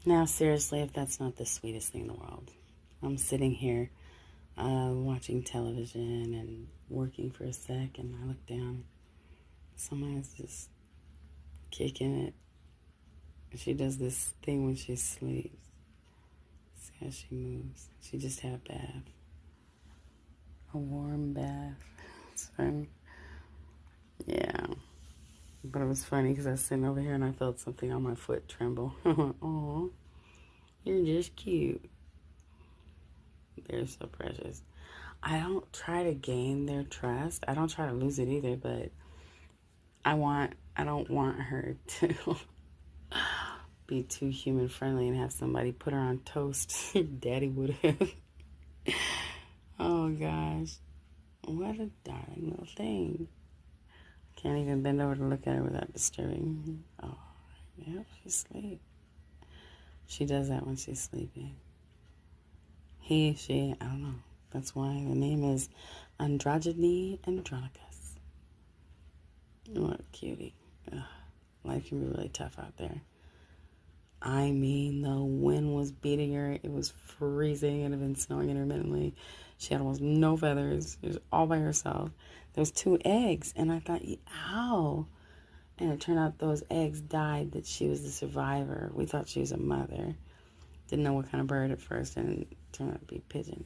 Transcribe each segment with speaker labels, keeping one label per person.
Speaker 1: Now, seriously, if that's not the sweetest thing in the world. I'm sitting here watching television and working for a sec, and I look down. Someone's just kicking it. She does this thing when she sleeps. See how she moves. She just had a bath. A warm bath. It's funny. Yeah. But it was funny because I was sitting over here and I felt something on my foot tremble. Aw, you're just cute. They're so precious. I don't try to gain their trust. I don't try to lose it either, but I don't want her to be too human friendly and have somebody put her on toast. Daddy would have. Oh gosh. What a darling little thing. Can't even bend over to look at her without disturbing. Oh, yeah, she's asleep. She does that when she's sleeping. He, she, I don't know. That's why the name is Androgyny Andronicus. What a cutie. Ugh. Life can be really tough out there. I mean, the wind was beating her. It was freezing. It had been snowing intermittently. She had almost no feathers. She was all by herself. There was 2 eggs, and I thought, ow. And it turned out those eggs died, that she was the survivor. We thought she was a mother. Didn't know what kind of bird at first, and it turned out to be a pigeon.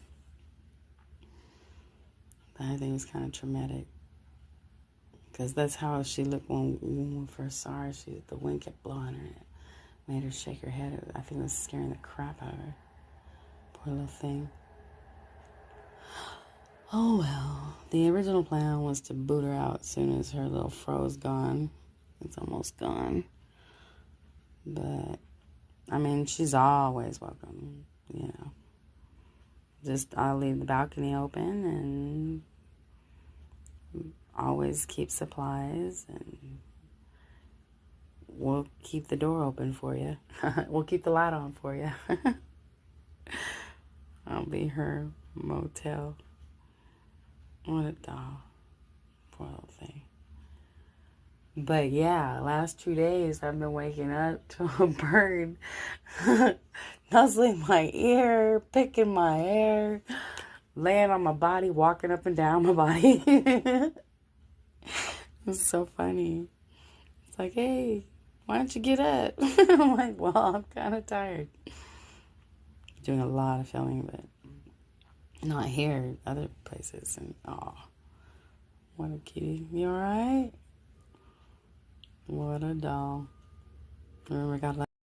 Speaker 1: But I think it was kind of traumatic. Because that's how she looked when we first saw her. The wind kept blowing her, and it made her shake her head. I think it was scaring the crap out of her. Poor little thing. Oh well. The original plan was to boot her out as soon as her little fro is gone. It's almost gone. But, I mean, she's always welcome, you know. Just, I'll leave the balcony open and always keep supplies, and we'll keep the door open for you. We'll keep the light on for you. I'll be her motel. What a doll. Poor little thing. But yeah, last 2 days I've been waking up to a bird nuzzling my ear, picking my hair, laying on my body, walking up and down my body. It's so funny. It's like, hey, why don't you get up? I'm like, well, I'm kind of tired. Doing a lot of filming, but not here, other places. And oh, what a cutie. You all right? What a doll. Remember, God